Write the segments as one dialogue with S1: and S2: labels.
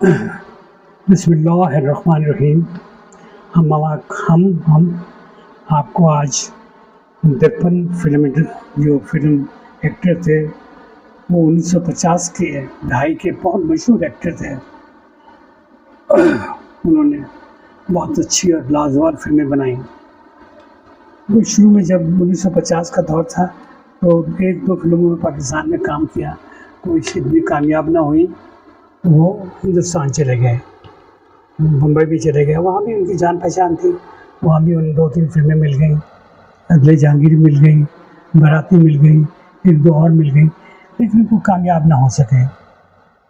S1: बिस्मिल्लाहिर्रहमानिर्रहीम। हम आपको आज दर्पण जो फिल्म एक्टर थे वो 1950 के दहाई के बहुत मशहूर एक्टर थे। उन्होंने बहुत अच्छी और लाजवाब फिल्में बनाई। वो शुरू में जब 1950 का दौर था तो एक दो फिल्मों में पाकिस्तान में काम किया, तो इतनी कामयाब ना हुई, वो हिंदुस्तान चले गए, मुंबई भी चले गए। वहाँ भी उनकी जान पहचान थी, वहाँ भी उन्हें 2-3 फिल्में मिल गई। अदले जहांगीर मिल गई, बाराती मिल गई, एक दो और मिल गई, लेकिन वो कामयाब ना हो सके।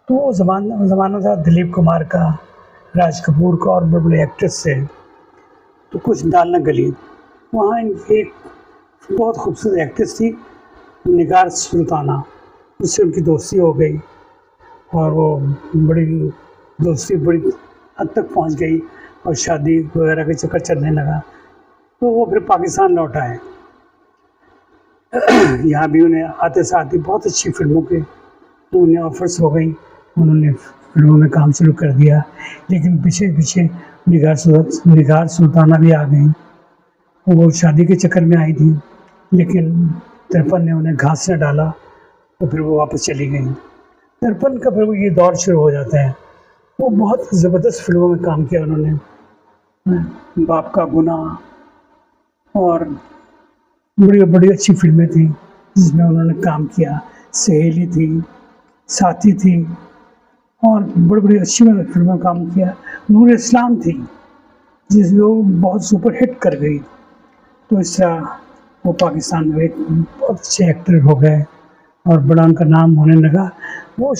S1: तो वो ज़माना था दिलीप कुमार का, राज कपूर का और बड़े बड़े एक्ट्रेस थे, तो कुछ दाल न गली। वहाँ एक बहुत खूबसूरत एक्ट्रेस थी निगार सुल्ताना, उससे उनकी दोस्ती हो गई और वो दोस्ती बड़ी हद तक पहुंच गई और शादी वगैरह का चक्कर चलने लगा। तो वो फिर पाकिस्तान लौट आए। यहाँ भी उन्हें आते साथ ही बहुत अच्छी फिल्मों के उन्हें ऑफर्स हो गई, उन्होंने फिल्मों में काम शुरू कर दिया। लेकिन पीछे पीछे निगार सुल्ताना भी आ गई। वो शादी के चक्कर में आई थी, लेकिन दर्पण ने उन्हें घास न डाला, तो फिर वो वापस चली गई। दर्पण का फिर ये दौर शुरू हो जाता है। वो बहुत ज़बरदस्त फिल्मों में काम किया उन्होंने, बाप का गुनाह और बड़ी बड़ी अच्छी फिल्में थी जिसमें उन्होंने काम किया। सहेली थी, साथी थी और बड़ी बड़ी अच्छी फिल्मों में काम किया। नूर इस्लाम थी जिसमें वो बहुत सुपर हिट कर गई। तो इस तरह वो पाकिस्तान में एक बहुत अच्छे एक्टर हो गए और बड़ा उनका नाम होने लगा। वो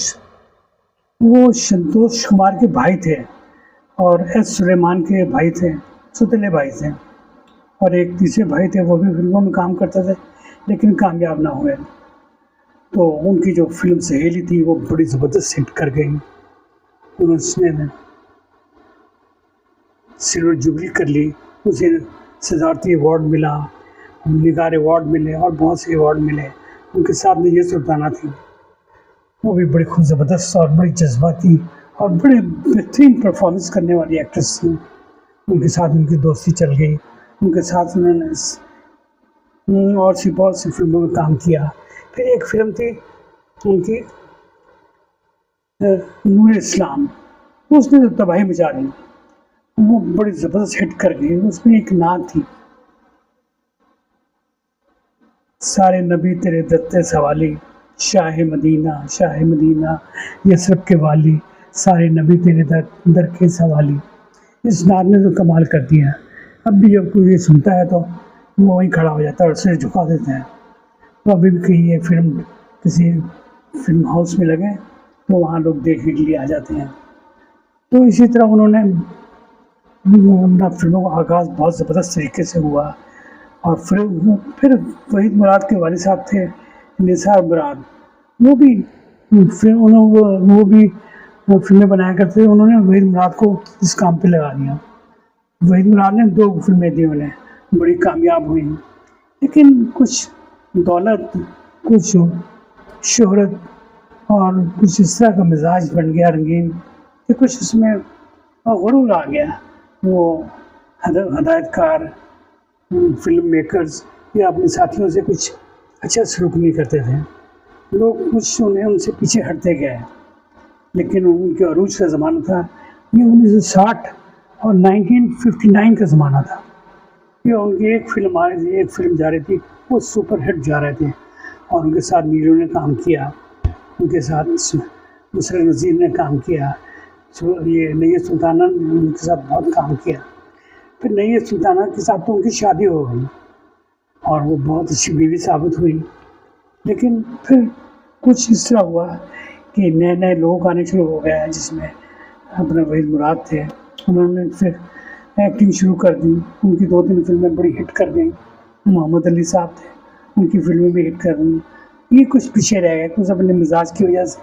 S1: संतोष कुमार के भाई थे और एस सुलेमान के भाई थे, सुतीले भाई थे, और एक तीसरे भाई थे, वो भी फिल्मों में काम करते थे लेकिन कामयाब ना हुए। तो उनकी जो फिल्म सहेली थी वो बड़ी ज़बरदस्त हिट कर गई। उन्होंने सिल्वर जुबली कर ली, उसे सदारती अवार्ड मिला, निगार अवार्ड मिले और बहुत से अवार्ड मिले। उनके साथ में ये सुल्ताना थी, वो भी बड़ी खूब ज़बरदस्त और बड़ी जज्बाती और बड़े बेहतरीन परफॉर्मेंस करने वाली एक्ट्रेस थी। उनके साथ उनकी दोस्ती चल गई, उनके साथ उन्होंने और सी बहुत सी फिल्मों में काम किया। फिर एक फिल्म थी उनकी नूर इस्लाम, उसने तो तबाही मचा दी, वो बड़ी ज़बरदस्त हिट कर गई। उसमें एक नात थी, सारे नबी तेरे दत्ते सवाली, शाह मदीना यसरब के वाली, सारे नबी तेरे दर के सवाली। इस नात ने तो कमाल कर दिया। अब भी जब कोई ये सुनता है तो वो वहीं खड़ा हो जाता है और सिर झुका देते हैं। तो अभी भी कहीं ये फिल्म किसी फिल्म हाउस में लगे तो वहाँ लोग देखने के लिए आ जाते हैं। तो इसी तरह उन्होंने अपना फिल्मों का आगाज़ बहुत ज़बरदस्त तरीके से हुआ। और फिर वहीद मुराद के वालिद साहब थे निसार मुराद, वो भी फिल्में बनाया करते थे। उन्होंने वहीद मुराद को इस काम पे लगा दिया। वहीद मुराद ने 2 फिल्में दी उन्हें, बड़ी कामयाब हुई, लेकिन कुछ दौलत, कुछ शोहरत और कुछ इस तरह का मिजाज बन गया रंगीन कि कुछ उसमें गुरूर आ गया। वो हदायतकार, फिल्म मेकर्स या अपने साथियों से कुछ अच्छा सलूक नहीं करते थे, लोग कुछ उनसे पीछे हटते गए। लेकिन उनके अरूज का ज़माना था, ये 1960 और 1959 का ज़माना था। ये उनकी एक फिल्म आ रही थी, एक फिल्म जा रही थी, वो सुपर हिट जा रहे थे और उनके साथ नीरू ने काम किया, उनके साथ नुसरत नज़ीर ने काम किया, ये नैय्यर सुल्ताना ने उनके साथ बहुत काम किया। फिर नैय्यर सुल्ताना के साथ तो उनकी शादी हो गई और वो बहुत अच्छी बीवी साबित हुई। लेकिन फिर कुछ इस तरह हुआ कि नए नए लोग आने शुरू हो गए हैं, जिसमें अपने वहीद मुराद थे। उन्होंने फिर एक्टिंग शुरू कर दी, उनकी 2-3 फिल्में बड़ी हिट कर गई। मोहम्मद अली साहब थे, उनकी फिल्में भी हिट कर गई। ये कुछ पीछे रह गए, कुछ अपने मिजाज की वजह से,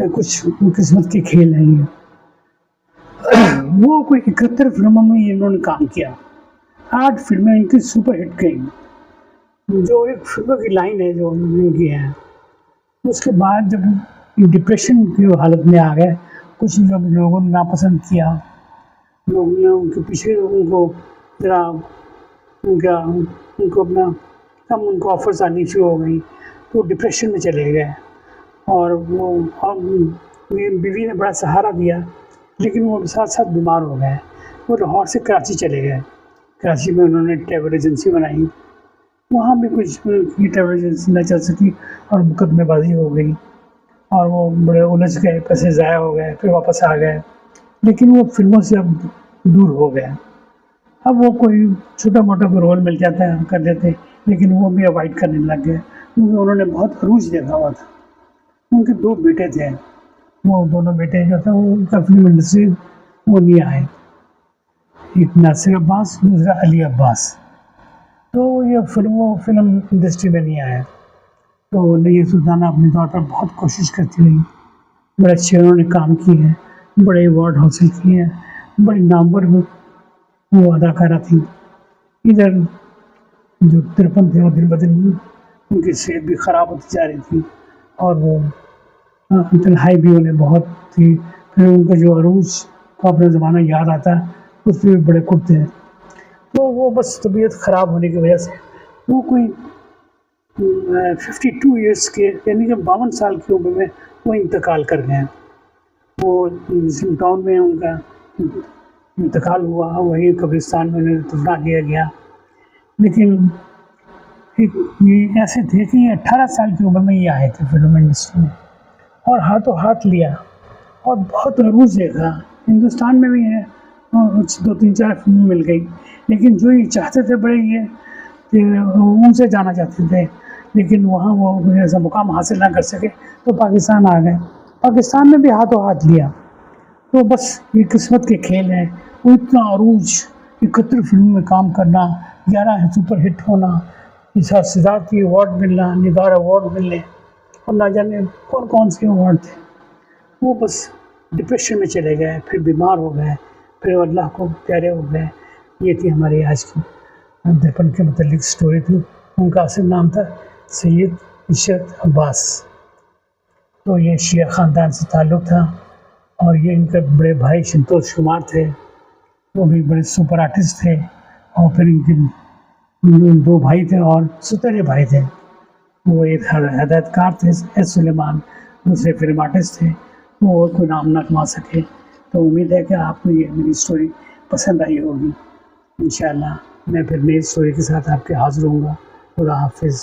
S1: कुछ किस्मत के खेल हैं ये। वो कोई 71 फिल्मों में इन्होंने काम किया, 8 फिल्में इनकी सुपर हिट गई। जो एक फिल्मों की लाइन है जो उन्होंने की है, उसके बाद जब डिप्रेशन की हालत में आ गए कुछ लोगों ने नापसंद किया, लोगों ने उनके पीछे उनको ज़रा उनको अपना कम उनको ऑफ़र्स आनी शुरू हो गई, तो डिप्रेशन में चले गए। और वो मेरी बीवी ने बड़ा सहारा दिया, लेकिन वो साथ-साथ बीमार हो गए। वो लाहौर से कराची चले गए। कराची में उन्होंने ट्रैवल एजेंसी बनाई, वहाँ भी कुछ की ट्रैवल एजेंसी न चल सकी और मुकदमेबाज़ी हो गई और वो बड़े उलझ गए, पैसे ज़ाया हो गए, फिर वापस आ गए। लेकिन वो फ़िल्मों से अब दूर हो गए। अब वो कोई छोटा-मोटा कोई रोल मिल जाता है कर लेते, लेकिन वो भी अवॉइड करने लग गए, क्योंकि उन्होंने बहुत अरूज देखा हुआ था। उनके 2 बेटे थे, वो दोनों बेटे जो थे वो उनका फ़िल्म इंडस्ट्री वो नहीं आए, एक नासिर अब्बास, दूसरा अली अब्बास। तो ये फ़िल्म इंडस्ट्री में नहीं आए। तो नैय्यर सुल्ताना अपने तौर पर बहुत कोशिश करती रही, बड़े अच्छे उन्होंने काम किए हैं, बड़े अवार्ड हासिल किए हैं, बड़ी नामवर वो अदाकारा थी। इधर जो तिरपन थे वो दिन-ब-दिन उनकी सेहत भी ख़राब होती जा रही थी और वो तन्हाई भी उन्हें बहुत थी। फिर उनका जो अरूज का अपना ज़माना याद आता है, उसपे भी बड़े कुढ़ते हैं। तो वो बस तबीयत ख़राब होने की वजह से वो कोई 52 इयर्स के यानी कि 52 साल की उम्र में वो इंतकाल कर गए। वो जिस टाउन में उनका इंतकाल हुआ, वही कब्रिस्तान में उन्हें दफना किया गया। लेकिन ये ऐसे थे कि ये 18 साल की उम्र में ये आए थे फ़िल्म इंडस्ट्री में और हाथों हाथ लिया और बहुत अरूज देखा। हिंदुस्तान में भी है 2-3-4 फ़िल्में मिल गई, लेकिन जो ये चाहते थे बड़े ये उनसे जाना चाहते थे, लेकिन वहाँ वो ऐसा मुकाम हासिल ना कर सके तो पाकिस्तान आ गए। पाकिस्तान में भी हाथों हाथ लिया। तो बस ये किस्मत के खेल हैं। वो इतना अरूज 71 फ़िल्मों में काम करना, 11 सुपर हिट होना, इस सिद्धार्थी अवार्ड मिलना, निगार अवार्ड मिलने और ना जाने कौन-कौन से अवार्ड थे। वो बस डिप्रेशन में चले गए, फिर बीमार हो गए, फिर अल्लाह को प्यारे हो गए। ये थी हमारी आज की दर्पण के मुतालिक स्टोरी थी। उनका असल नाम था सैयद इशरत अब्बास। तो ये शिया ख़ानदान से ताल्लुक़ था और ये इनके बड़े भाई संतोष कुमार थे, वो भी बड़े सुपर आर्टिस्ट थे। और फिर इनके 2 भाई थे और सौतेले भाई थे। वो एक हिदायतकार थे एस सुलेमान, दूसरे फ़िल्म आर्टिस्ट थे। वो और कोई नाम ना कमा सके। तो उम्मीद है कि आपको ये मेरी स्टोरी पसंद आई होगी। इंशाअल्लाह मैं फिर नई स्टोरी के साथ आपके हाज़िर होऊंगा। खुदा हाफ़िज़।